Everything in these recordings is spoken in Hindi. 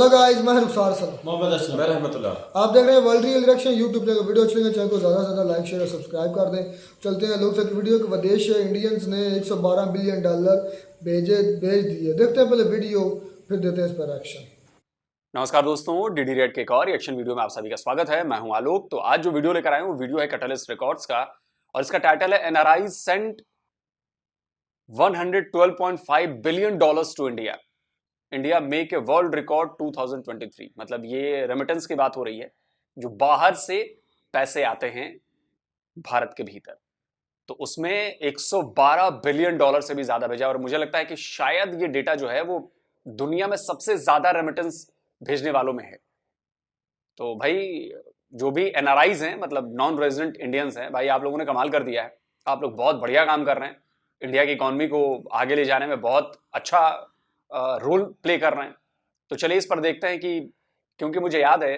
हेलो गाइस, मैं रुखसार सर मोहम्मद असलम। मैं रहमतुल्लाह। आप देख रहे हैं world real reaction YouTube channel. Video अच्छी लगे चैनल को ज़्यादा से ज़्यादा लाइक शेयर और सब्सक्राइब कर दें। चलते हैं लोग की वीडियो के विदेश इंडियंस ने $112 बिलियन भेज दिए। देखते हैं पहले वीडियो, फिर देते हैं इस पर एक्शन। नमस्कार दोस्तों, डीडी रेड के एक और रिएक्शन वीडियो में आप सभी का स्वागत है। मैं हूं आलोक। तो आज जो वीडियो लेकर आए हूं वो वीडियो है कैटलिस्ट रिकॉर्ड्स का और इसका टाइटल है NRI sent $112.5 billion to India. India make a world record 2023। मतलब ये रेमिटेंस की बात हो रही है, जो बाहर से पैसे आते हैं भारत के भीतर। तो उसमें $112 बिलियन से भी ज्यादा भेजा और मुझे लगता है कि शायद ये डेटा जो है वो दुनिया में सबसे ज्यादा रेमिटेंस भेजने वालों में है। तो भाई जो भी एनआरआईज हैं, मतलब नॉन रेजिडेंट इंडियंस हैं, भाई आप लोगों ने कमाल कर दिया है। आप लोग बहुत बढ़िया काम कर रहे हैं, इंडिया की इकॉनमी को आगे ले जाने में बहुत अच्छा रोल प्ले कर रहे हैं। तो चलिए इस पर देखते हैं कि क्योंकि मुझे याद है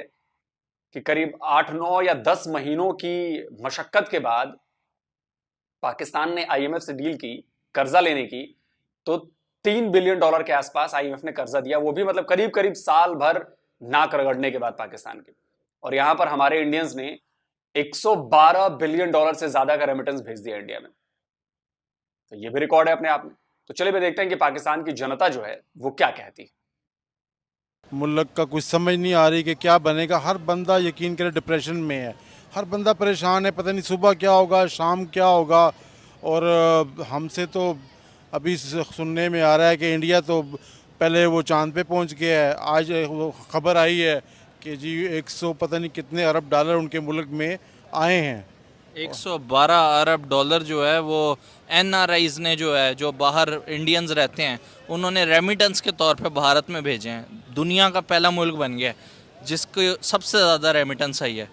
कि करीब 8-9 या 10 महीनों की मशक्कत के बाद पाकिस्तान ने आईएमएफ से डील की कर्जा लेने की, तो $3 बिलियन के आसपास आईएमएफ ने कर्जा दिया, वो भी मतलब करीब करीब साल भर नाक रगड़ने के बाद पाकिस्तान के। और यहां पर हमारे इंडियंस ने $112 बिलियन से ज्यादा का रेमिटेंस भेज दिया इंडिया में। तो ये भी रिकॉर्ड है अपने आप में। तो चलिए देखते हैं कि पाकिस्तान की जनता जो है वो क्या कहती है। मुल्क का कुछ समझ नहीं आ रही कि क्या बनेगा। हर बंदा यकीन करे डिप्रेशन में है, हर बंदा परेशान है, पता नहीं सुबह क्या होगा शाम क्या होगा। और हमसे तो अभी सुनने में आ रहा है कि इंडिया तो पहले वो चांद पे पहुंच गया है। आज वो खबर आई है कि जी 100 पता नहीं कितने अरब डॉलर उनके मुल्क में आए हैं। 112 अरब डॉलर जो है वो एनआरआईज ने जो है, जो बाहर इंडियंस रहते हैं, उन्होंने रेमिटेंस के तौर पे भारत में भेजे हैं। दुनिया का पहला मुल्क बन गया जिसको सबसे ज़्यादा रेमिटेंस आई है।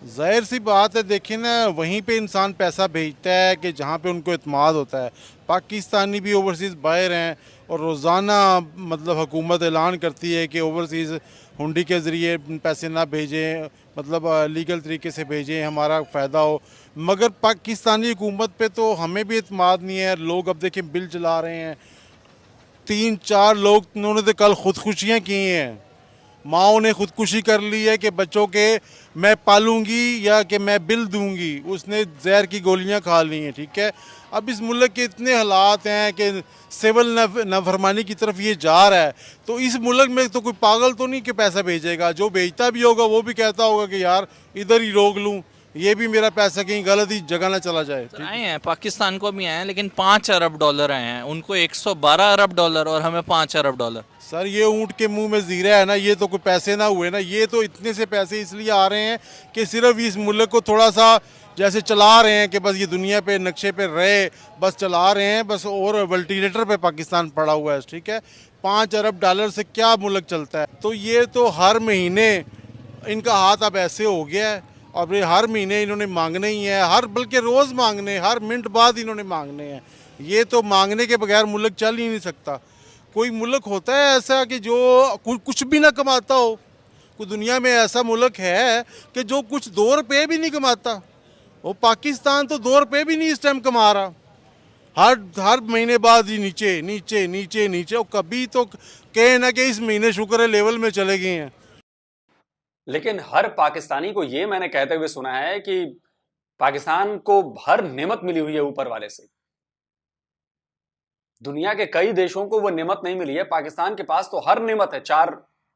जाहिर सी बात है, देखिए ना, वहीं पे इंसान पैसा भेजता है कि जहाँ पे उनको इत्मीनान होता है। पाकिस्तानी भी ओवरसीज़ बाहर हैं और रोज़ाना मतलब हुकूमत ऐलान करती है कि ओवरसीज़ हुंडी के ज़रिए पैसे ना भेजें, मतलब लीगल तरीके से भेजें, हमारा फ़ायदा हो। मगर पाकिस्तानी हुकूमत पे तो हमें भी इत्मीनान नहीं है। लोग अब देखिए बिल चला रहे हैं, 3-4 लोग उन्होंने तो कल खुदकुशियाँ की हैं। माओ ने खुदकुशी कर ली है कि बच्चों के मैं पालूंगी या कि मैं बिल दूंगी, उसने जहर की गोलियां खा ली हैं। ठीक है, अब इस मुल्क के इतने हालात हैं कि सिविल नाफरमानी की तरफ ये जा रहा है। तो इस मुल्क में तो कोई पागल तो नहीं कि पैसा भेजेगा। जो भेजता भी होगा वो भी कहता होगा कि यार इधर ही रोक लूँ, ये भी मेरा पैसा कहीं गलत ही जगह ना चला जाए। आए हैं, पाकिस्तान को भी आए हैं, लेकिन 5 अरब डॉलर आए हैं। उनको 112 अरब डॉलर और हमें 5 अरब डॉलर। सर ये ऊँट के मुंह में जीरा है ना, ये तो कोई पैसे ना हुए ना। ये तो इतने से पैसे इसलिए आ रहे हैं कि सिर्फ इस मुल्क को थोड़ा सा जैसे चला रहे हैं कि बस ये दुनिया पे नक्शे पे रहे, बस चला रहे हैं बस। और वेंटिलेटर पे पाकिस्तान पड़ा हुआ है। ठीक है, 5 अरब डॉलर से क्या मुल्क चलता है। तो ये तो हर महीने इनका हाथ अब ऐसे हो गया है और हर महीने इन्होंने मांगने ही है, हर बल्कि रोज़ मांगने, हर मिनट बाद इन्होंने मांगने हैं। ये तो मांगने के बगैर मुल्क चल ही नहीं सकता। कोई मुल्क होता है ऐसा कि जो कुछ भी ना कमाता हो? कोई दुनिया में ऐसा मुल्क है कि जो कुछ 2 रुपये भी नहीं कमाता? वो पाकिस्तान तो 2 रुपये भी नहीं इस टाइम कमा रहा। हर महीने बाद ही नीचे नीचे नीचे नीचे। और कभी तो कहे ना कि इस महीने शुक्र है लेवल में चले गए हैं। लेकिन हर पाकिस्तानी को ये मैंने कहते हुए सुना है कि पाकिस्तान को हर नेमत मिली हुई है ऊपर वाले से। दुनिया के कई देशों को वो नेमत नहीं मिली है, पाकिस्तान के पास तो हर नेमत है 4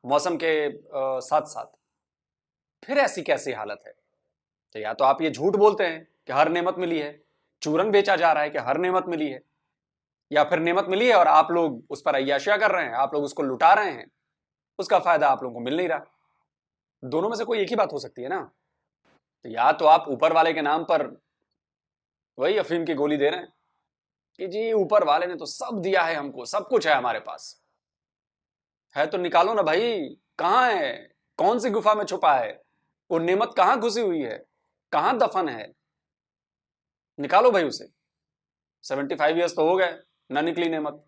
मौसम के साथ साथ। फिर ऐसी कैसी हालत है? तो या तो आप ये झूठ बोलते हैं कि हर नेमत मिली है, चूरन बेचा जा रहा है कि हर नेमत मिली है, या फिर नेमत मिली है और आप लोग उस पर अय्याशियां कर रहे हैं, आप लोग उसको लुटा रहे हैं, उसका फायदा आप लोगों को मिल नहीं रहा। दोनों में से कोई एक ही बात हो सकती है ना। तो या तो आप ऊपर वाले के नाम पर वही अफीम की गोली दे रहे हैं कि जी ऊपर वाले ने तो सब दिया है हमको, सब कुछ है हमारे पास, है तो निकालो ना भाई। कहां है? कौन सी गुफा में छुपा है वो नेमत? कहां घुसी हुई है? कहां दफन है? निकालो भाई उसे। 75 ईयर्स तो हो गए, ना निकली नेमत।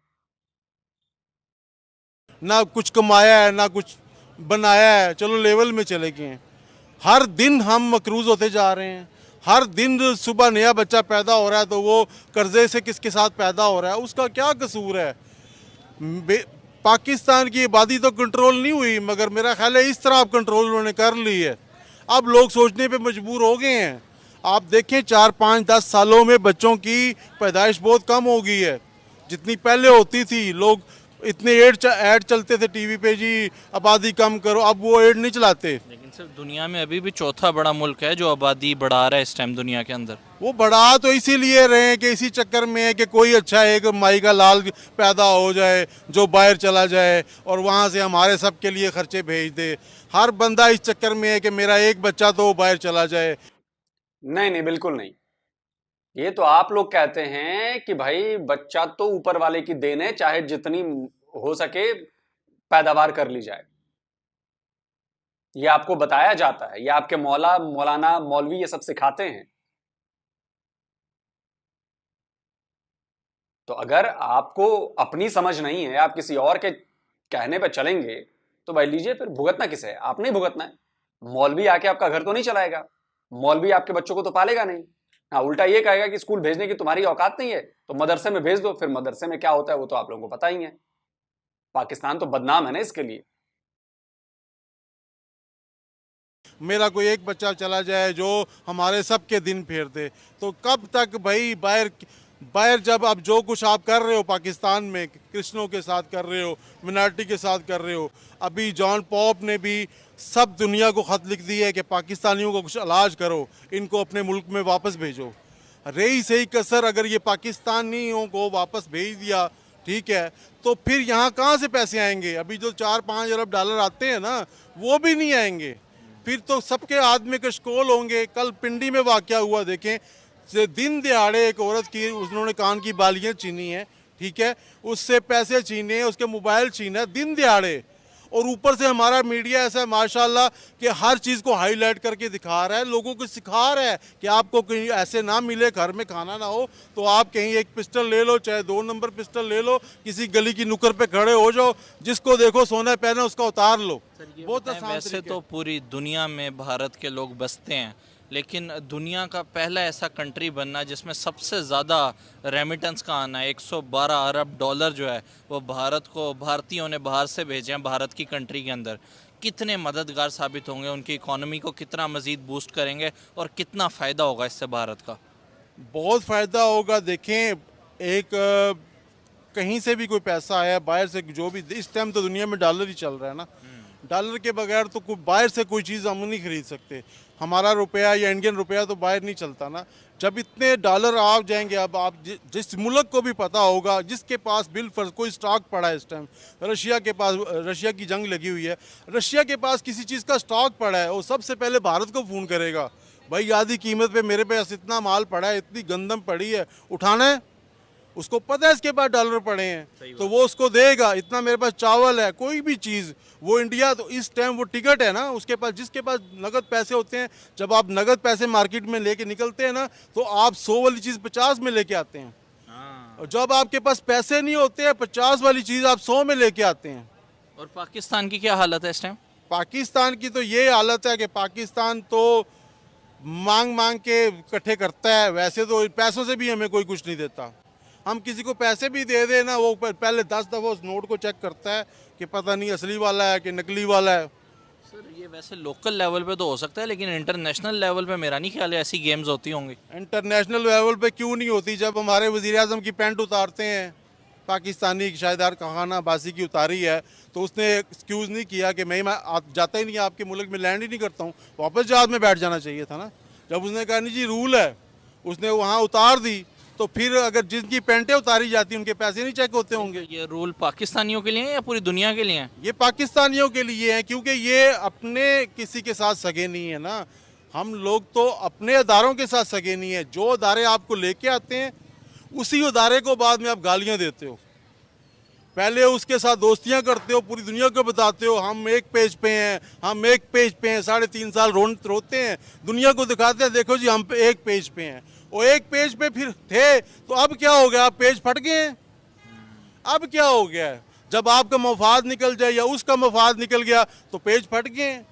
ना कुछ कमाया है ना कुछ बनाया है, चलो लेवल में चले गए हैं। हर दिन हम मकरूज होते जा रहे हैं। हर दिन सुबह नया बच्चा पैदा हो रहा है तो वो कर्जे से किसके साथ पैदा हो रहा है, उसका क्या कसूर है? पाकिस्तान की आबादी तो कंट्रोल नहीं हुई, मगर मेरा ख्याल है इस तरह अब कंट्रोल उन्होंने कर ली है। अब लोग सोचने पे मजबूर हो गए हैं। आप देखें 4, 5, 10 सालों में बच्चों की पैदाइश बहुत कम हो गई है, जितनी पहले होती थी। लोग इतने ऐड चलते थे टीवी पे, जी आबादी कम करो, अब वो ऐड नहीं चलाते। लेकिन सिर्फ दुनिया में अभी भी चौथा बड़ा मुल्क है जो आबादी बढ़ा रहा है इस टाइम दुनिया के अंदर। वो बढ़ा तो इसीलिए रहे हैं कि इसी चक्कर में है कि कोई अच्छा एक माई का लाल पैदा हो जाए जो बाहर चला जाए और वहाँ से हमारे सब के लिए खर्चे भेज दे। हर बंदा इस चक्कर में है कि मेरा एक बच्चा तो बाहर चला जाए। नहीं नहीं, बिल्कुल नहीं। ये तो आप लोग कहते हैं कि भाई बच्चा तो ऊपर वाले की देन है, चाहे जितनी हो सके पैदावार कर ली जाए। ये आपको बताया जाता है, ये आपके मौलाना मौलवी ये सब सिखाते हैं। तो अगर आपको अपनी समझ नहीं है, आप किसी और के कहने पे चलेंगे, तो भाई लीजिए, फिर भुगतना किसे है? आप नहीं भुगतना है। मौलवी आके आपका घर तो नहीं चलाएगा, मौलवी आपके बच्चों को तो पालेगा नहीं। हाँ, उल्टा ये कहेगा कि स्कूल भेजने की तुम्हारी औकात नहीं है तो मदरसे में भेज दो। फिर मदरसे में क्या होता है वो तो आप लोगों को पता ही है। पाकिस्तान तो बदनाम है ना इसके लिए। मेरा कोई एक बच्चा चला जाए जो हमारे सब के दिन फेर दे, तो कब तक भाई बाहर जब अब जो कुछ आप कर रहे हो पाकिस्तान में, क्रिश्चनों के साथ कर रहे हो, मिनारिटी के साथ कर रहे हो। अभी जॉन पॉप ने भी सब दुनिया को ख़त लिख दिया है कि पाकिस्तानियों को कुछ इलाज करो, इनको अपने मुल्क में वापस भेजो। रही सही कसर अगर ये पाकिस्तानियों को वापस भेज दिया, ठीक है, तो फिर यहाँ कहाँ से पैसे आएंगे? अभी जो 4-5 अरब डॉलर आते हैं ना, वो भी नहीं आएंगे। फिर तो सबके हाथ में कशकोल होंगे। कल पिंडी में वाक़या हुआ, देखें, दिन दिहाड़े एक औरत की उन्होंने कान की बालियाँ छीनी है, ठीक है, उससे पैसे छीने, उसके मोबाइल छीना, दिन दिहाड़े। और ऊपर से हमारा मीडिया ऐसा है माशाल्लाह कि हर चीज़ को हाईलाइट करके दिखा रहा है, लोगों को सिखा रहा है कि आपको कहीं ऐसे ना मिले, घर में खाना ना हो तो आप कहीं एक पिस्टल ले लो, चाहे 2 नंबर पिस्टल ले लो, किसी गली की नुक्कड़ पे खड़े हो जाओ, जिसको देखो सोना पहना उसका उतार लो। बहुत आसान। वैसे तो पूरी दुनिया में भारत के लोग बसते हैं, लेकिन दुनिया का पहला ऐसा कंट्री बनना जिसमें सबसे ज़्यादा रेमिटेंस का आना है, 112 अरब डॉलर जो है वो भारत को, भारतीयों ने बाहर से भेजे हैं भारत की कंट्री के अंदर, कितने मददगार साबित होंगे, उनकी इकोनॉमी को कितना मज़ीद बूस्ट करेंगे और कितना फ़ायदा होगा इससे भारत का? बहुत फ़ायदा होगा। देखें, एक कहीं से भी कोई पैसा आया बाहर से, जो भी इस टाइम तो दुनिया में डॉलर ही चल रहा है ना, डॉलर के बगैर तो कोई बाहर से कोई चीज़ हम नहीं खरीद सकते। हमारा रुपया या इंडियन रुपया तो बाहर नहीं चलता ना। जब इतने डॉलर आ जाएंगे, अब आप जिस मुल्क को भी पता होगा जिसके पास बिल फर्ज कोई स्टॉक पड़ा है, इस टाइम रशिया के पास, रशिया की जंग लगी हुई है, रशिया के पास किसी चीज़ का स्टॉक पड़ा है, वो सबसे पहले भारत को फ़ोन करेगा, भाई आधी कीमत पे मेरे पास इतना माल पड़ा है, इतनी गंदम पड़ी है, उठाना है। उसको पता है इसके पास डॉलर पड़े हैं तो वो उसको देगा। इतना मेरे पास चावल है, कोई भी चीज़, वो इंडिया तो इस टाइम वो टिकट है ना उसके पास, जिसके पास नगद पैसे होते हैं। जब आप नगद पैसे मार्केट में लेके निकलते हैं ना, तो आप 100 वाली चीज़ 50 में लेके आते हैं, और जब आपके पास पैसे नहीं होते हैं 50 वाली चीज़ आप 100 में लेके आते हैं। और पाकिस्तान की क्या हालत है इस टाइम? पाकिस्तान की तो ये हालत है कि पाकिस्तान तो मांग मांग के इकट्ठे करता है। वैसे तो पैसों से भी हमें कोई कुछ नहीं देता। हम किसी को पैसे भी दे दें ना, वो पहले 10 दफ़ा उस नोट को चेक करता है कि पता नहीं असली वाला है कि नकली वाला है। सर, ये वैसे लोकल लेवल पे तो हो सकता है, लेकिन इंटरनेशनल लेवल पे मेरा नहीं ख्याल है ऐसी गेम्स होती होंगी। इंटरनेशनल लेवल पे क्यों नहीं होती? जब हमारे वज़ीर आज़म की पैंट उतारते हैं, पाकिस्तानी शायदार खाना अब्बासी की उतारी है, तो उसने एक्सक्यूज़ नहीं किया कि मैं जाता ही नहीं, आपके मुल्क में लैंड ही नहीं करता हूँ, वापस जहाज़ में बैठ जाना चाहिए था ना। जब उसने कहा नहीं जी रूल है, उसने वहाँ उतार दी, तो फिर अगर जिनकी पैंटें उतारी जाती उनके पैसे नहीं चेक होते होंगे। ये रूल पाकिस्तानियों के लिए है या पूरी दुनिया के लिए है? ये पाकिस्तानियों के लिए है, क्योंकि ये अपने किसी के साथ सगे नहीं है ना। हम लोग तो अपने अदारों के साथ सगे नहीं है। जो अदारे आपको लेके आते हैं उसी अदारे को बाद में आप गालियां देते हो, पहले उसके साथ दोस्तियां करते हो, पूरी दुनिया को बताते हो हम एक पेज पे हैं, हम एक पेज पे हैं, 3.5 साल रोते हैं, दुनिया को दिखाते हैं देखो जी हम एक पेज पे हैं। और एक पेज पे फिर थे तो अब क्या हो गया? पेज फट गए हैं। अब क्या हो गया? जब आपका मफाद निकल जाए या उसका मफाद निकल गया तो पेज फट गए हैं।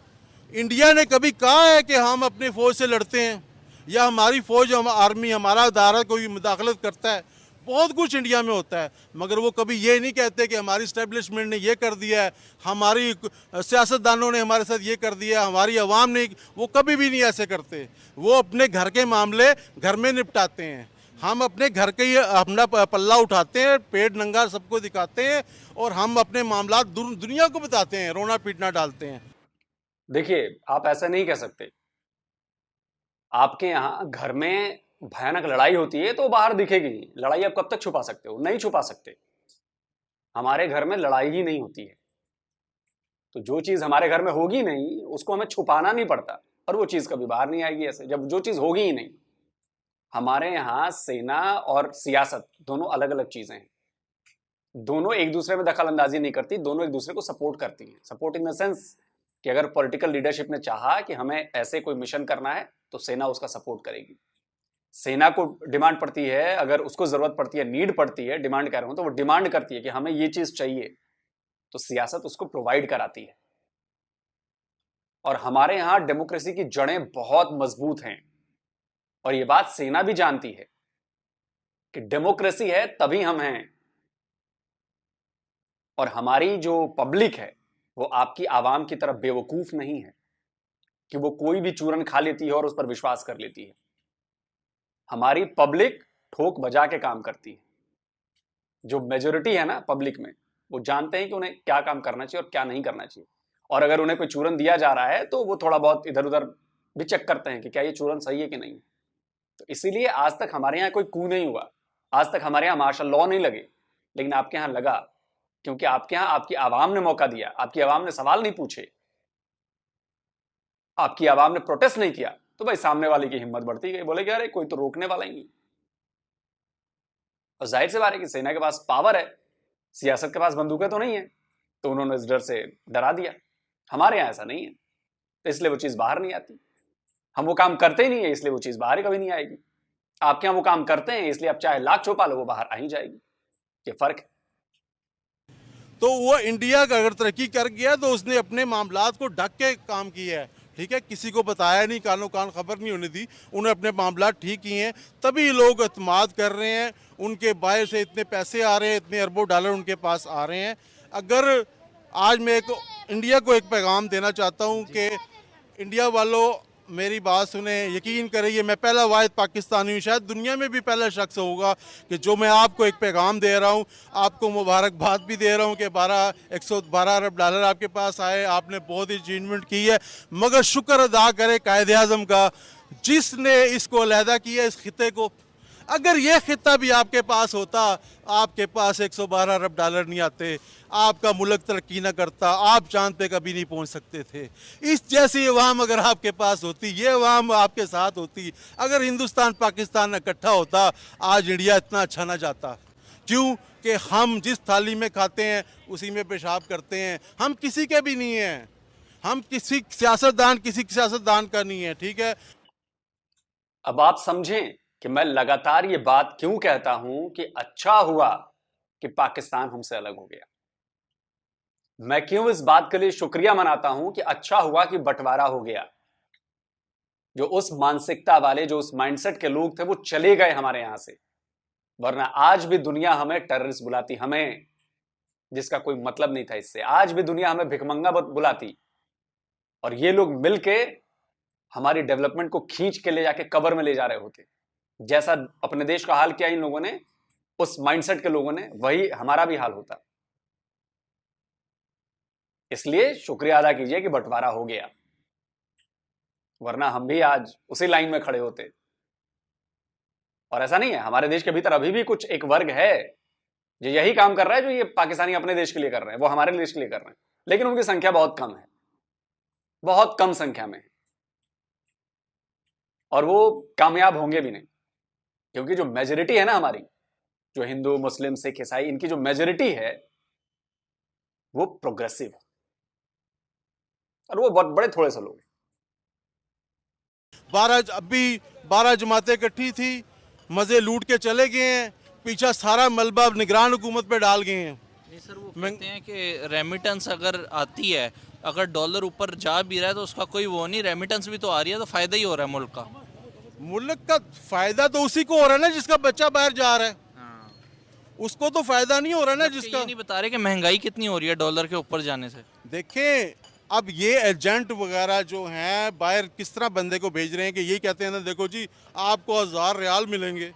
इंडिया ने कभी कहा है कि हम अपनी फ़ौज से लड़ते हैं या हमारी फ़ौज, हम आर्मी, हमारा अदारा कोई मुदाखलत करता है? बहुत कुछ इंडिया में होता है, मगर वो कभी ये नहीं कहते कि हमारी इस्टेब्लिशमेंट ने ये कर दिया है, हमारी सियासतदानों ने हमारे साथ ये कर दिया, हमारी आवाम ने, वो कभी भी नहीं ऐसे करते। वो अपने घर के मामले घर में निपटाते हैं। हम अपने घर के ही अपना पल्ला उठाते हैं, पेट नंगा सबको दिखाते हैं और हम अपने मामला दुनिया को बताते हैं, रोना पीटना डालते हैं। देखिए, आप ऐसा नहीं कह सकते। आपके यहाँ घर में भयानक लड़ाई होती है तो बाहर दिखेगी। लड़ाई आप कब तक छुपा सकते हो? नहीं छुपा सकते। हमारे घर में लड़ाई ही नहीं होती है, तो जो चीज हमारे घर में होगी नहीं उसको हमें छुपाना नहीं पड़ता, और वो चीज कभी बाहर नहीं आएगी ऐसे, जब जो चीज होगी ही नहीं। हमारे यहाँ सेना और सियासत दोनों अलग अलग चीजें हैं। दोनों एक दूसरे में दखल अंदाजी नहीं करती, दोनों एक दूसरे को सपोर्ट करती हैं। सपोर्ट इन द सेंस कि अगर पॉलिटिकल लीडरशिप ने चाहा कि हमें ऐसे कोई मिशन करना है तो सेना उसका सपोर्ट करेगी। सेना को डिमांड पड़ती है, अगर उसको जरूरत पड़ती है, नीड पड़ती है, डिमांड कर रहा हूं तो वो डिमांड करती है कि हमें ये चीज चाहिए, तो सियासत उसको प्रोवाइड कराती है। और हमारे यहां डेमोक्रेसी की जड़ें बहुत मजबूत हैं, और ये बात सेना भी जानती है कि डेमोक्रेसी है तभी हम हैं। और हमारी जो पब्लिक है वो आपकी आवाम की तरफ बेवकूफ नहीं है कि वो कोई भी चूरन खा लेती है और उस पर विश्वास कर लेती है। हमारी पब्लिक ठोक बजा के काम करती है। जो मेजोरिटी है ना पब्लिक में, वो जानते हैं कि उन्हें क्या काम करना चाहिए और क्या नहीं करना चाहिए, और अगर उन्हें कोई चूरन दिया जा रहा है तो वो थोड़ा बहुत इधर उधर भी चेक करते हैं कि क्या ये चूरन सही है कि नहीं। तो इसीलिए आज तक हमारे यहाँ कोई कू नहीं हुआ, आज तक हमारे यहाँ मार्शल लॉ नहीं लगे, लेकिन आपके यहाँ लगा, क्योंकि आपके यहाँ आपकी आवाम ने मौका दिया, आपकी आवाम ने सवाल नहीं पूछे, आपकी आवाम ने प्रोटेस्ट नहीं किया, तो भाई सामने वाले की हिम्मत बढ़ती गई, बोले कि अरे कोई तो रोकने वाला ही नहीं। और जाहिर सी बात है कि सेना के पास पावर है, सियासत के पास बंदूकें तो नहीं है, तो उन्होंने इस डर से डरा दिया। हमारे यहाँ ऐसा नहीं है, तो इसलिए वो चीज बाहर नहीं आती। हम वो काम करते ही नहीं है, इसलिए वो चीज बाहर कभी नहीं आएगी। आपके यहाँ वो काम करते हैं, इसलिए आप चाहे लाख छुपा लो, वो बाहर आ ही जाएगी। ये फर्क है। तो वो इंडिया का अगर तरक्की कर गया तो उसने अपने मामलात को ढक के काम किया है, ठीक है, किसी को बताया नहीं, कानो कान खबर नहीं होने दी, उन्हें अपने मामलात ठीक किए हैं, तभी लोग एतमाद कर रहे हैं, उनके बाहर से इतने पैसे आ रहे हैं, इतने अरबों डॉलर उनके पास आ रहे हैं। अगर आज मैं इंडिया को एक पैगाम देना चाहता हूँ कि इंडिया वालों मेरी बात सुने, यकीन करिए मैं पहला वाहिद पाकिस्तानी हूँ, शायद दुनिया में भी पहला शख्स होगा कि जो मैं आपको एक पैगाम दे रहा हूँ, आपको मुबारकबाद भी दे रहा हूँ कि 112 अरब डॉलर आपके पास आए, आपने बहुत ही अचीवमेंट की है, मगर शुक्र अदा करें कायदे आज़म का जिसने इसको अलहदा किया, इस खिते को। अगर ये खिता भी आपके पास होता, आपके पास 112 अरब डॉलर नहीं आते, आपका मुल्क तरक्की ना करता, आप चांद पे कभी नहीं पहुंच सकते थे। इस जैसी अवाम अगर आपके पास होती, ये अवाम आपके साथ होती, अगर हिंदुस्तान पाकिस्तान इकट्ठा होता, आज इंडिया इतना अच्छा ना जाता। क्यों कि हम जिस थाली में खाते हैं उसी में पेशाब करते हैं। हम किसी के भी नहीं हैं, हम किसी सियासतदान का नहीं है, ठीक है। अब आप समझें कि मैं लगातार ये बात क्यों कहता हूं कि अच्छा हुआ कि पाकिस्तान हमसे अलग हो गया। मैं क्यों इस बात के लिए शुक्रिया मनाता हूं कि अच्छा हुआ कि बंटवारा हो गया। जो उस मानसिकता वाले, जो उस माइंडसेट के लोग थे, वो चले गए हमारे यहां से, वरना आज भी दुनिया हमें टेररिस्ट बुलाती, हमें जिसका कोई मतलब नहीं था इससे। आज भी दुनिया हमें भिखमंगा बुलाती, और ये लोग मिलके हमारी डेवलपमेंट को खींच के ले जाके कब्र में ले जा रहे होते। जैसा अपने देश का हाल किया इन लोगों ने, उस माइंडसेट के लोगों ने, वही हमारा भी हाल होता। इसलिए शुक्रिया अदा कीजिए कि बंटवारा हो गया, वरना हम भी आज उसी लाइन में खड़े होते। और ऐसा नहीं है, हमारे देश के भीतर अभी भी कुछ एक वर्ग है जो यही काम कर रहा है, जो ये पाकिस्तानी अपने देश के लिए कर रहे हैं, वो हमारे देश के लिए कर रहे हैं, लेकिन उनकी संख्या बहुत कम है, बहुत कम संख्या में, और वो कामयाब होंगे भी नहीं। क्योंकि जो मेजोरिटी है ना हमारी, जो हिंदू, मुस्लिम, सिख, ईसाई, इनकी जो मेजोरिटी है वो प्रोग्रेसिव है, और वो बहुत बड़े थोड़े से लोग। 12 जमातें इकट्ठी थी, मजे लूट के चले गए हैं, पीछा सारा मलबा निगरान हुकूमत पे डाल गए हैं। नहीं सर, वो कहते हैं कि रेमिटेंस अगर आती है, अगर डॉलर ऊपर जा भी रहा है तो उसका कोई वो नहीं, रेमिटेंस भी तो आ रही है, तो फायदा ही हो रहा है मुल्क का। मुल्क का फायदा तो उसी को हो रहा है ना जिसका बच्चा बाहर जा रहा है। उसको तो फायदा नहीं हो रहा ना जबकि जिसका। ये नहीं बता रहे कि महंगाई कितनी हो रही है डॉलर के ऊपर जाने से। देखें, अब ये एजेंट वगैरह जो हैं बाहर किस तरह बंदे को भेज रहे हैं कि यही कहते हैं ना, देखो जी आपको 1000 रियाल मिलेंगे,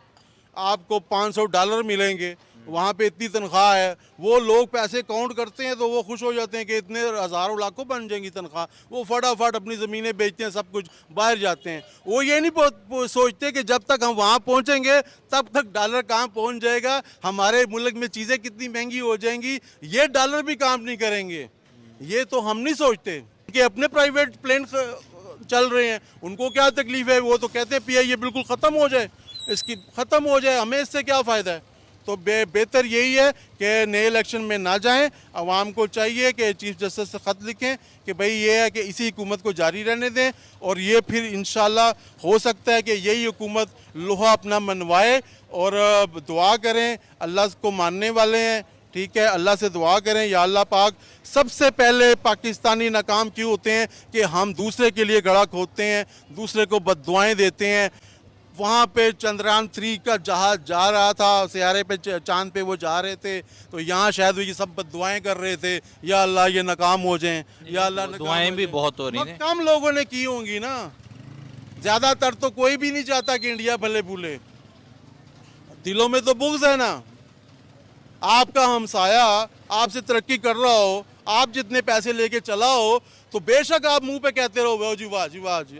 आपको $500 मिलेंगे, वहाँ पे इतनी तनख्वाह है। वो लोग पैसे काउंट करते हैं तो वो खुश हो जाते हैं कि इतने हज़ारों लाखों बन जाएंगी तनख्वाह। वो फटाफट अपनी ज़मीनें बेचते हैं, सब कुछ बाहर जाते हैं। वो ये नहीं सोचते कि जब तक हम वहाँ पहुँचेंगे तब तक डॉलर कहाँ पहुँच जाएगा, हमारे मुल्क में चीज़ें कितनी महंगी हो जाएंगी, ये डॉलर भी काम नहीं करेंगे। ये तो हम नहीं सोचते कि अपने प्राइवेट प्लेन चल रहे हैं, उनको क्या तकलीफ है। वो तो कहते हैं पीआईए बिल्कुल ख़त्म हो जाए, इसकी ख़त्म हो जाए, हमें इससे क्या फ़ायदा है। तो बेहतर यही है कि नए इलेक्शन में ना जाएं। आवाम को चाहिए कि चीफ जस्टिस से ख़त लिखें कि भाई ये है कि इसी हुकूमत को जारी रहने दें, और ये फिर इंशाल्लाह हो सकता है कि यही हुकूमत लोहा अपना मनवाए। और दुआ करें, अल्लाह को मानने वाले हैं, ठीक है, अल्लाह से दुआ करें या अल्लाह पाक। सबसे पहले पाकिस्तानी नाकाम क्यों होते हैं कि हम दूसरे के लिए गड़ा खोदते हैं, दूसरे को बद्दुआएं देते हैं। वहाँ पे चंद्रयान 3 का जहाज जा रहा था, सियारे पे चांद पे वो जा रहे थे, तो यहाँ शायद ये सब बद्दुआएं कर रहे थे, या अल्लाह ये नाकाम हो जाएं, या अल्लाह नाकाम दुआएं हो भी जाएं। बहुत हो रही हैं। कम लोगों ने की होंगी ना, ज़्यादातर तो कोई भी नहीं चाहता कि इंडिया भले भूले। दिलों में तो बुग़्ज़ है ना। आपका हमसाया आपसे तरक्की कर रहा हो, आप जितने पैसे लेके चला हो, तो बेशक आप मुंह पे कहते रहो वाह जी वाह जी वाह जी,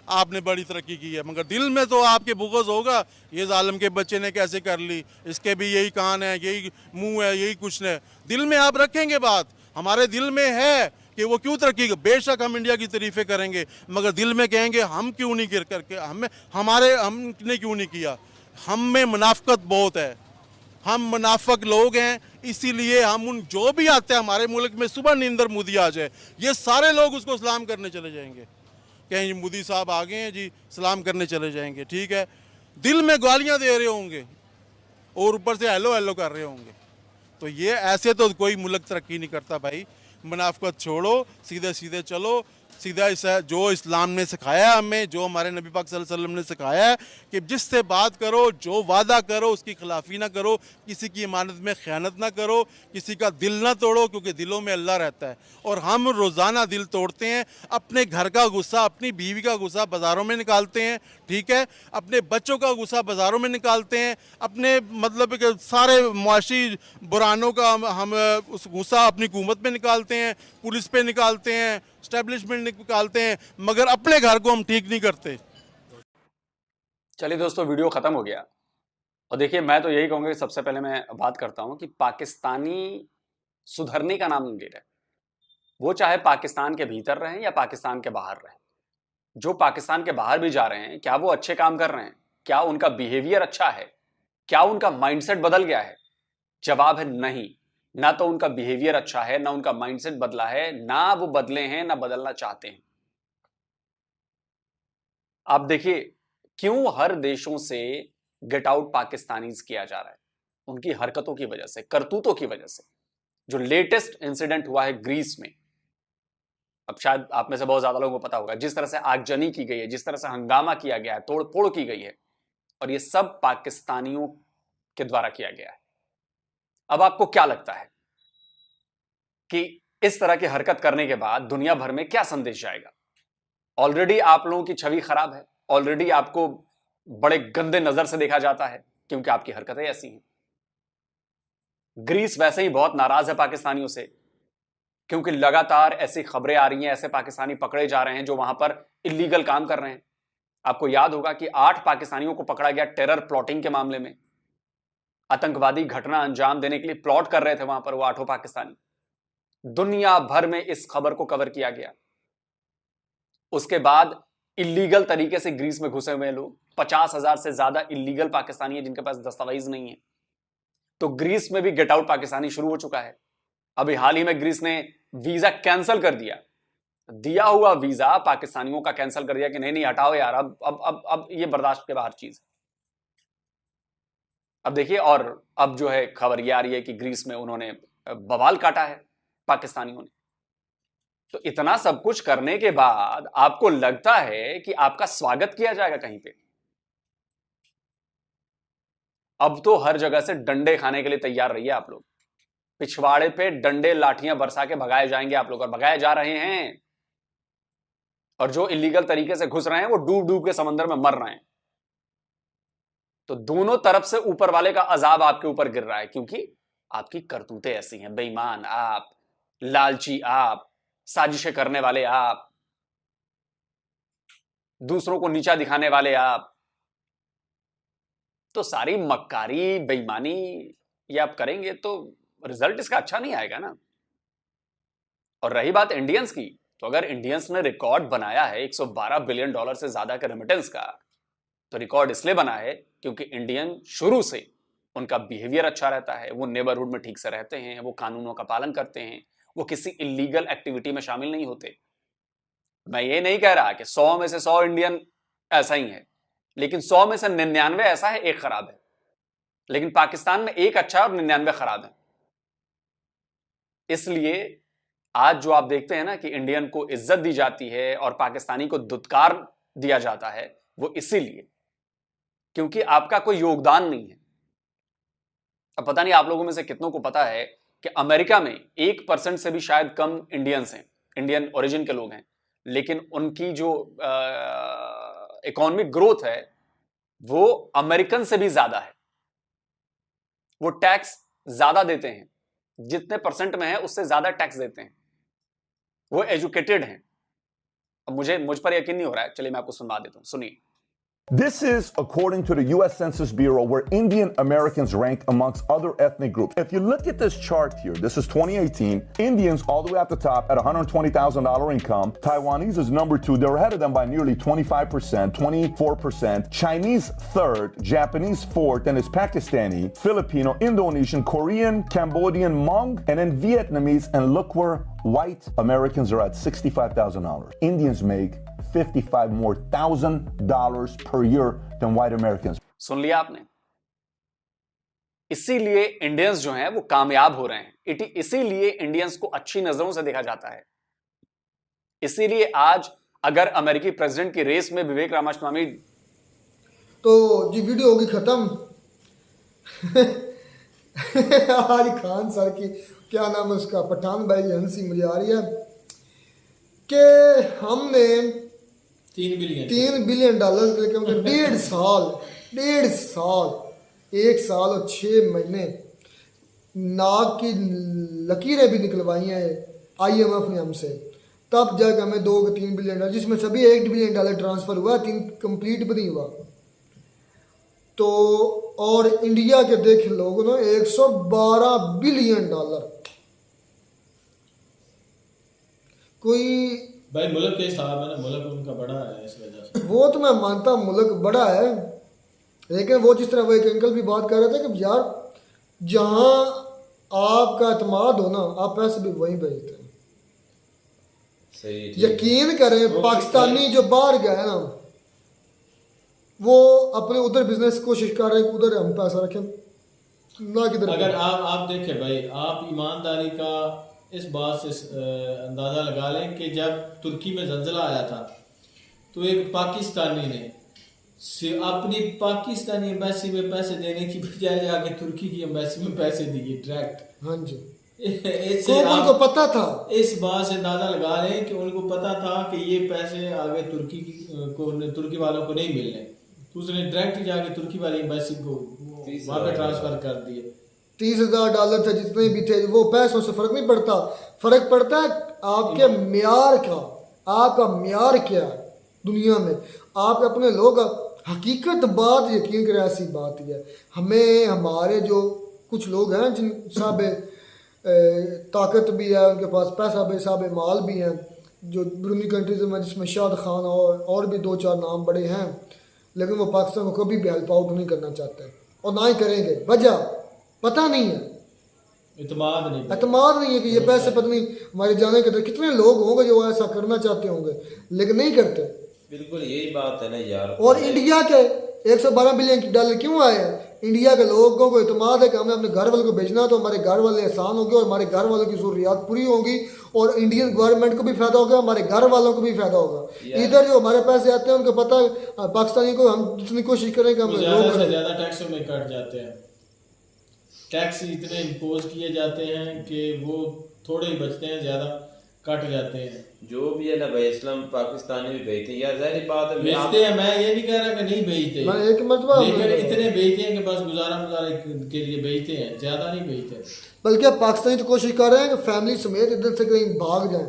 आपने बड़ी तरक्की की है, मगर दिल में तो आपके बुग़्ज़ होगा, ये जालिम के बच्चे ने कैसे कर ली, इसके भी यही कान है, यही मुंह है, यही कुछ है। दिल में आप रखेंगे बात, हमारे दिल में है कि वो क्यों तरक्की। बेशक हम इंडिया की तारीफ़ें करेंगे, मगर दिल में कहेंगे हम क्यों नहीं गिर करके, हमने क्यों नहीं किया। हम में मुनाफ़क़त बहुत है, हम मुनाफक लोग हैं, इसीलिए हम उन जो भी आते हैं हमारे मुल्क में, सुबह नींदर मोदी आ जाए, ये सारे लोग उसको सलाम करने चले जाएंगे, कहें मोदी साहब आ गए हैं जी, सलाम करने चले जाएंगे, ठीक है। दिल में गालियां दे रहे होंगे और ऊपर से हेलो हेलो कर रहे होंगे। तो ये ऐसे तो कोई मुल्क तरक्की नहीं करता भाई। मुनाफकत छोड़ो, सीधे सीधे चलो, सीधा जो इस्लाम ने सिखाया हमें, जो हमारे नबी पाक सल्लल्लाहु अलैहि वसल्लम ने सिखाया है कि जिससे बात करो, जो वादा करो उसकी खिलाफी ना करो, किसी की इमानत में ख़यानत ना करो, किसी का दिल ना तोड़ो, क्योंकि दिलों में अल्लाह रहता है। और हम रोज़ाना दिल तोड़ते हैं, अपने घर का गुस्सा, अपनी बीवी का गुस्सा बाज़ारों में निकालते हैं, ठीक है, अपने बच्चों का गुस्सा बाज़ारों में निकालते हैं, अपने मतलब कि सारे मुआशी बुरानों का हम उस गुस्सा अपनी हुकूमत में निकालते हैं, पुलिस पे निकालते हैं, स्टैब्लिशमेंट निकालते हैं, मगर अपने घर को हम ठीक नहीं करते। चलिए दोस्तों, वीडियो खत्म हो गया। और देखिए, मैं तो यही कहूंगा कि सबसे पहले मैं बात करता हूं कि पाकिस्तानी सुधरने का नाम नहीं ले रहे। वो चाहे पाकिस्तान के भीतर रहें या पाकिस्तान के बाहर रहें, जो पाकिस्तान के बाहर भी जा रहे हैं, क्या वो अच्छे काम कर रहे हैं? क्या उनका बिहेवियर अच्छा है? क्या उनका माइंडसेट बदल गया है? जवाब है नहीं। ना तो उनका बिहेवियर अच्छा है, ना उनका माइंडसेट बदला है, ना वो बदले हैं, ना बदलना चाहते हैं। आप देखिए, क्यों हर देशों से गेट आउट पाकिस्तानीज किया जा रहा है? उनकी हरकतों की वजह से, करतूतों की वजह से। जो लेटेस्ट इंसिडेंट हुआ है ग्रीस में, अब शायद आप में से बहुत ज्यादा लोगों को पता होगा, जिस तरह से आगजनी की गई है, जिस तरह से हंगामा किया गया है, तोड़ फोड़ की गई है, और ये सब पाकिस्तानियों के द्वारा किया गया है। अब आपको क्या लगता है कि इस तरह की हरकत करने के बाद दुनिया भर में क्या संदेश जाएगा? ऑलरेडी आप लोगों की छवि खराब है, ऑलरेडी आपको बड़े गंदे नजर से देखा जाता है, क्योंकि आपकी हरकतें ऐसी हैं। ग्रीस वैसे ही बहुत नाराज है पाकिस्तानियों से, क्योंकि लगातार ऐसी खबरें आ रही हैं, ऐसे पाकिस्तानी पकड़े जा रहे हैं जो वहां पर इलीगल काम कर रहे हैं। आपको याद होगा कि 8 पाकिस्तानियों को पकड़ा गया टेरर प्लॉटिंग के मामले में। आतंकवादी घटना अंजाम देने के लिए प्लॉट कर रहे थे वहां पर वो 8 पाकिस्तानी। दुनिया भर में इस खबर को कवर किया गया। उसके बाद इलीगल तरीके से ग्रीस में घुसे हुए लोग, 50,000 से ज्यादा इलीगल पाकिस्तानी है जिनके पास दस्तावेज नहीं है। तो ग्रीस में भी गेट आउट पाकिस्तानी शुरू हो चुका है। अभी हाल ही में ग्रीस ने वीजा कैंसिल कर दिया, दिया हुआ वीजा पाकिस्तानियों का कैंसिल कर दिया कि नहीं नहीं हटाओ यार, अब ये बर्दाश्त के बाहर चीज। अब देखिए, और अब जो है खबर ये आ रही है कि ग्रीस में उन्होंने बवाल काटा है पाकिस्तानियों ने। तो इतना सब कुछ करने के बाद आपको लगता है कि आपका स्वागत किया जाएगा कहीं पे? अब तो हर जगह से डंडे खाने के लिए तैयार रहिए आप लोग। पिछवाड़े पे डंडे लाठियां बरसा के भगाए जाएंगे आप लोग, और भगाए जा रहे हैं। और जो इलीगल तरीके से घुस रहे हैं वो डूब डूब के समंदर में मर रहे हैं। तो दोनों तरफ से ऊपर वाले का अजाब आपके ऊपर गिर रहा है, क्योंकि आपकी करतूतें ऐसी हैं। बेईमान आप, लालची आप, साजिशें करने वाले आप, दूसरों को नीचा दिखाने वाले आप। तो सारी मक्कारी बेईमानी ये आप करेंगे तो रिजल्ट इसका अच्छा नहीं आएगा ना। और रही बात इंडियंस की, तो अगर इंडियंस ने रिकॉर्ड बनाया है 112 बिलियन डॉलर से ज्यादा के रेमिटेंस का, तो रिकॉर्ड इसलिए बना है क्योंकि इंडियन शुरू से उनका बिहेवियर अच्छा रहता है, वो नेबरहुड में ठीक से रहते हैं, वो कानूनों का पालन करते हैं, वो किसी इलीगल एक्टिविटी में शामिल नहीं होते। मैं ये नहीं कह रहा कि 100 में से 100 इंडियन ऐसा ही है, लेकिन 100 में से 99 ऐसा है, एक खराब है। लेकिन पाकिस्तान में एक अच्छा और 99 खराब है। इसलिए आज जो आप देखते हैं ना कि इंडियन को इज्जत दी जाती है और पाकिस्तानी को दुत्कार दिया जाता है, वो इसीलिए क्योंकि आपका कोई योगदान नहीं है। अब पता नहीं आप लोगों में से कितनों को पता है कि अमेरिका में 1% से भी शायद कम इंडियंस हैं, इंडियन ओरिजिन के लोग हैं, लेकिन उनकी जो इकोनॉमिक ग्रोथ है वो अमेरिकन से भी ज्यादा है। वो टैक्स ज्यादा देते हैं, जितने परसेंट में है उससे ज्यादा टैक्स देते हैं। वो एजुकेटेड हैं। अब मुझ पर यकीन नहीं हो रहा है, चलिए मैं आपको सुनवा देता हूं, सुनिए। This is according to the U.S. Census Bureau, where Indian Americans rank amongst other ethnic groups. If you look at this chart here, this is 2018. Indians all the way at the top at $120,000 income. Taiwanese is number 2. They're ahead of them by nearly 25%, 24%. Chinese third, Japanese fourth, and it's Pakistani, Filipino, Indonesian, Korean, Cambodian, Hmong, and then Vietnamese. And look where white Americans are at $65,000. Indians make $55 more $1,000 per year than white Americans. सुन लिया आपने। इसीलिए इंडियंस जो हैं वो कामयाब हो रहे हैं। इसीलिए इंडियंस को अच्छी नजरों से देखा जाता है। इसीलिए आज अगर अमेरिकी प्रेसिडेंट की रेस में विवेक रामास्वामी, तो जी वीडियो होगी खत्म। आज खान सर की क्या नाम है उसका, पठान भाई की हंसी मुझे आ रही है कि हमने 3 बिलियन डॉलर लेके हमने 1.5 साल 1 साल और 6 महीने नाक की लकीरें भी निकलवाई हैं IMF ने हमसे, तब जाकर हमें 2-3 बिलियन डॉलर, जिसमें सभी 1 बिलियन डॉलर ट्रांसफर हुआ, 3 कंप्लीट भी नहीं हुआ। तो और इंडिया के देख लोगों ने 112 बिलियन डॉलर। कोई भाई मुल्क के हिसाब है ना, मुल्क उनका बड़ा है, इस वजह से वो तो मैं मानता हूँ मुल्क बड़ा है, लेकिन वो जिस तरह वो एक अंकल भी बात कर रहे थे कि यार जहाँ आपका एतमाद हो ना, आप पैसे भी वहीं भेजते हैं। सही यकीन करें, पाकिस्तानी जो बाहर गए ना, वो अपने उधर बिजनेस कोशिश कर रहे हैं कि उधर हम पैसा रखें ना किधर। अगर आप देखें भाई, आप ईमानदारी का इस बात से अंदाज़ा लगा लें कि जब तुर्की में जल्जला आया था तो एक पाकिस्तानी ने अपनी पाकिस्तानी एम्बेसी में पैसे देने की बजाय जाके तुर्की की एम्बेसी में पैसे दिए डायरेक्ट। हाँ जी, इससे उनको पता था, इस बात से अंदाजा लगा लें कि उनको पता था कि ये पैसे आगे तुर्की वालों को नहीं मिलने, तो उसने डायरेक्ट जाके तुर्की वाली एम्बेसी को वहाँ पे ट्रांसफर कर दिए। 30,000 डॉलर थे, जितने भी थे, वो पैसों से फर्क नहीं पड़ता। फर्क पड़ता है आपके म्यार का, आपका म्यार क्या है दुनिया में। आप अपने लोग हकीकत बात यकीन करें, ऐसी बात ही है। हमें हमारे जो कुछ लोग हैं जिन साहब ताकत भी है, उनके पास पैसा भी, साहब माल भी हैं, जो बैरूनी कंट्रीज में, जिसमें शाद खान और भी 2-4 नाम बड़े हैं, लेकिन वो पाकिस्तान को कभी भी हेल्प आउट नहीं करना चाहते और ना ही करेंगे। वजह पता नहीं है, एतमाद नहीं है कि ये पैसे पता नहीं हमारे जाने के, कितने लोग होंगे जो ऐसा करना चाहते होंगे लेकिन नहीं करते। बिल्कुल यही बात है ना यार। और इंडिया के 112 बिलियन डॉलर क्यों आए हैं? इंडिया के लोगों को इत्मीनान है कि हमें अपने घर वालों को भेजना, तो हमारे घर वाले आसान होंगे और हमारे घर वालों की ज़रूरियात पूरी होंगी और इंडियन गवर्नमेंट को भी फ़ायदा होगा, हमारे घर वालों को भी फ़ायदा होगा। इधर जो हमारे पैसे आते हैं उनको पता है पाकिस्तानी को हम जितनी कोशिश करें कि हम ज़्यादा से ज़्यादा टैक्सों में कट जाते हैं। टैक्स इतने इम्पोज किए जाते हैं कि वो थोड़े ही बचते हैं, ज़्यादा कट जाते हैं। जो भी है ना भाई, इस्लाम पाकिस्तानी भी भेजते हैं, या जाहिर बात है भेजते हैं, मैं ये नहीं कह रहा कि नहीं भेजते, मैंने एक मरतबा लेकिन इतने भेजते हैं कि बस गुजारा के लिए भेजते हैं, ज़्यादा नहीं भेजते। बल्कि अब पाकिस्तानी तो कोशिश कर रहे हैं कि फैमिली समेत इधर से कहीं भाग जाएं।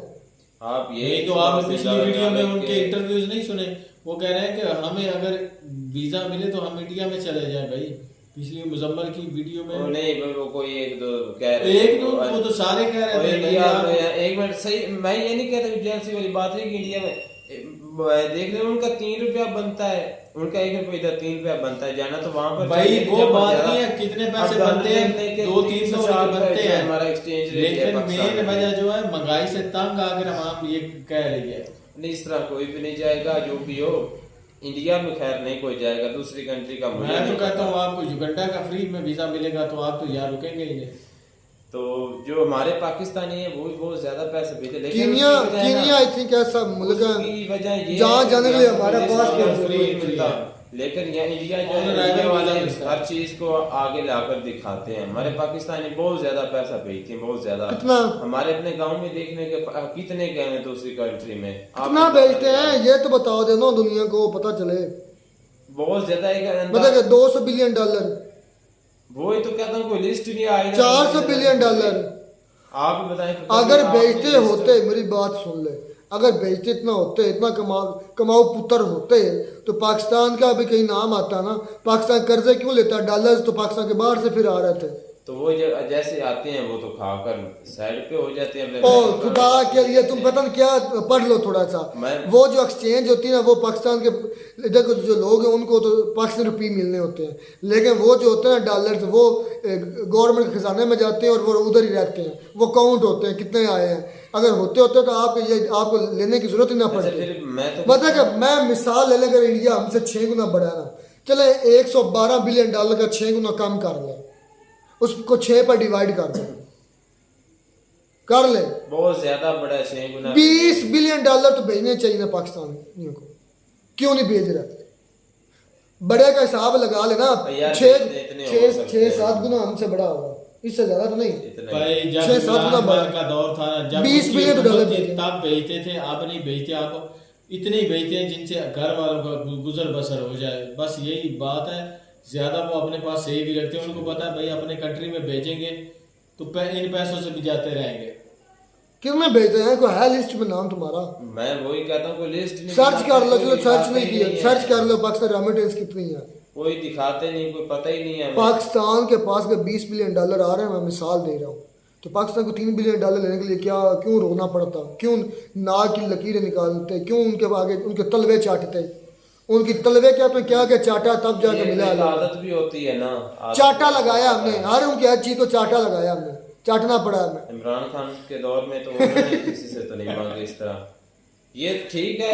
आप यही तो आपने पिछली वीडियो में उनके इंटरव्यूज नहीं सुने, वो कह रहे हैं कि हमें अगर वीजा मिले तो हम इंडिया में चले जाएं भाई। पिछली मुजम्मल की वीडियो में वो नहीं, वो कोई एक दो कह रहे एक दो, वो तो सारे कह रहे थे इंडिया में। एक मिनट, सही मैं ये नहीं कहता जैसी वाली बात है कि इंडिया में देख रहे उनका 3 रुपया बनता है, उनका 1 रुपया इधर 3 रुपया बनता है, जाना तो वहाँ पर भाई वो बात नहीं है कितने पैसे बनते हैं, 200-300 बनते हैं हमारा एक्सचेंज रेट, लेकिन मेन वजह जो है महंगाई से तंग आकर हम ये कह रही है। नहीं, इस तरह कोई भी नहीं जाएगा, जो भी हो इंडिया में खैर नहीं कोई जाएगा, दूसरी कंट्री का मैं तो कहता हूँ आपको युगांडा का फ्री में वीजा मिलेगा तो आप तो यहाँ रुकेंगे ही नहीं। तो जो हमारे पाकिस्तानी है वो भी बहुत ज्यादा पैसे भेजे, लेकिन कीनिया आई थिंक ऐसा मुल्क है जहाँ जाने के लिए हमारा पासपोर्ट फ्री मिलता, लेकिन यहाँ इंडिया जो है इंडिया वाले हर चीज को आगे लाकर दिखाते हैं। हमारे पाकिस्तानी बहुत ज्यादा पैसा भेजते हैं, बहुत ज्यादा। कितना? हमारे अपने गांव में देखने के कितने गए हैं दूसरी कंट्री में, कितना भेजते हैं ये तो बताओ देना दुनिया को पता चले। बहुत ज्यादा मतलब 200 बिलियन डॉलर, वो ही तो कहता हूँ, कोई लिस्ट नहीं आई। 400 बिलियन डॉलर आप बताएं अगर बेचते होते, मेरी बात सुन ले, अगर बेचते इतना होते, इतना कमाऊ पुत्र होते तो पाकिस्तान का भी कहीं नाम आता ना। पाकिस्तान कर्जे क्यों लेता? डॉलर्स तो पाकिस्तान के बाहर से फिर आ रहे थे, तो वो जैसे आते हैं वो तो खाकर साइड पे हो जाते हैं। ओ खुदा के लिए तुम पता नहीं क्या पढ़ लो थोड़ा सा। वो जो एक्सचेंज होती है ना, वो पाकिस्तान के इधर के जो लोग हैं उनको तो पाकिस्तानी रुपये मिलने होते हैं, लेकिन वो जो होते हैं डॉलर्स वो गवर्नमेंट के खजाने में जाते हैं और वो उधर ही रहते हैं, वो काउंट होते हैं कितने आए हैं। अगर होते तो आपको लेने की जरूरत ही ना पड़ती। मतलब मैं मिसाल ले लेकर इंडिया हमसे 6 गुना बड़ा है ना, चले 112 बिलियन डॉलर का 6 गुना कम कर ले, उसको 6 पर डिवाइड कर ले, बहुत ज्यादा बड़ा 6 गुना। 20 बिलियन डॉलर तो भेजने चाहिए ना पाकिस्तानियों को, क्यों नहीं भेज रहा? बड़े का हिसाब लगा लेना, 6-7 गुना हमसे बड़ा होगा, इससे ज्यादा तो नहीं। भाई जब 6-7 गुना बड़ा का दौर था, जब 20 बिलियन डॉलर तब भेजते थे, अब नहीं भेजते। आप इतने ही भेजते हैं जिनसे घर वालों का गुजर बसर हो जाए, बस यही बात है। ज्यादा वो अपने पास सही भी रखते हैं, उनको पता है भाई अपने कंट्री में भेजेंगे तो इन पैसों से भी जाते रहेंगे। क्यों में भेजते हैं? कोई है लिस्ट में नाम तुम्हारा? मैं वही कहता हूँ, कोई लिस्ट नहीं, सर्च कर लो। चलो सर्च नहीं किया, सर्च कर लो पाकिस्तान रेमिटेंस कितनी है, कोई दिखाते नहीं, कोई पता ही नहीं है। पाकिस्तान के पास के 20 बिलियन डॉलर आ रहे हैं, मैं मिसाल दे रहा हूँ, तो पाकिस्तान को 3 बिलियन डॉलर लेने के लिए क्यों रोना पड़ता? क्यों नाक की लकीरें निकालते? क्यों उनके आगे उनके तलवे चाटते? उनकी तलवे क्या तो क्या चाटा तब जाके मिला। आदत भी होती है ना, चाटा लगाया हमने, हर उनकी हर चीज को चाटा लगाया हमने, चाटना पड़ा हमें। इमरान खान के दौर में तो उन्होंने किसी से तो नहीं मांगे इस तरह। ये ठीक है।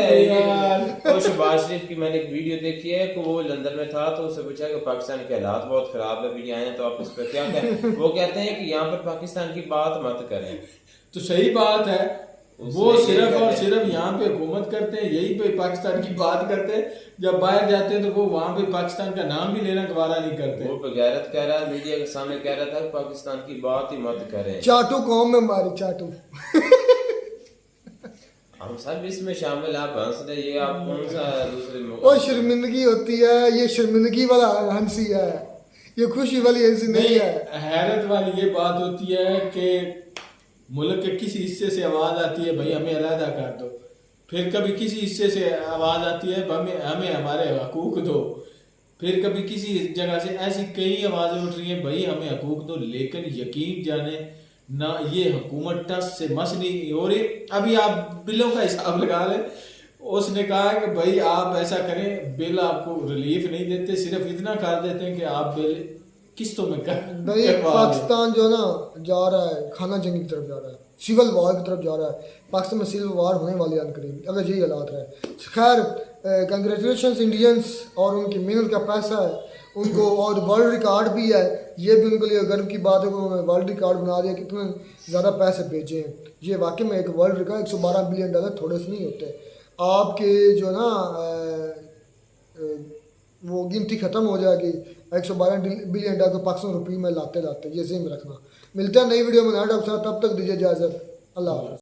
और शहबाज शरीफ की मैंने एक वीडियो देखी है कि वो लंदन में था, तो उससे पूछा कि पाकिस्तान के हालात बहुत खराब है, भी आए हैं तो आप इस पर क्या कहें? वो कहते हैं कि यहाँ पर पाकिस्तान की बात मत करें। तो सही बात है, वो सिर्फ और सिर्फ यहाँ पे हुकूमत करते हैं, यही पे पाकिस्तान की बात करते हैं। जब बाहर जाते हैं तो वो वहाँ पे पाकिस्तान का नाम भी लेना गवारा नहीं करते। वो बगैरत कह रहा है, मीडिया के सामने कह रहा था कि पाकिस्तान की बात ही मत करें। चाटू कौम में मारी चाटू। हम सब इसमें शामिल, आप हंस रहे, ये आप कौन सा दूसरे वो शर्मिंदगी होती है, ये शर्मिंदगी वाला हंसी है, ये खुशी वाली हंसी नहीं है। हैरत वाली ये बात होती है कि मुल्क के किसी हिस्से से आवाज़ आती है भाई हमें अलहदा कर दो, फिर कभी किसी हिस्से से आवाज़ आती है हमें हमारे हकूक दो, फिर कभी किसी जगह से ऐसी कई आवाज़ें उठ रही हैं भाई हमें हकूक दो। लेकिन यकीन जाने ना ये हुकूमत टस से मस नहीं हो रही। अभी आप बिलों का हिसाब लगा लें, उसने कहा कि भाई आप ऐसा करें, बिल आपको रिलीफ नहीं देते, सिर्फ इतना कर देते हैं कि आप बिल किस्तों में कर भाई पाकिस्तान जो है ना जा रहा है खाना जंगी की तरफ जा रहा है, सिविल वार की तरफ जा रहा है। पाकिस्तान में सिविल वार होने वाली है अनकरीब, अगर यही हालात है। खैर कंग्रेचुलेशंस इंडियंस, और उनकी मेहनत का पैसा है उनको, और वर्ल्ड रिकॉर्ड भी है, ये भी उनके लिए गर्व की बात है कि उन्होंने वर्ल्ड रिकॉर्ड बना दिया, कितने ज़्यादा पैसे भेजे हैं। ये वाकई में एक वर्ल्ड रिकॉर्ड, $112 बिलियन थोड़े से नहीं होते। आपके जो ना वो गिनती ख़त्म हो जाएगी $112 बिलियन को पाकिस्तान रुपये में लाते लाते, ये ज़हन में रखना। मिलते हैं नई वीडियो में नया डॉक्टर, तब तक दीजिए इजाज़त, अल्लाह हाफ़िज़।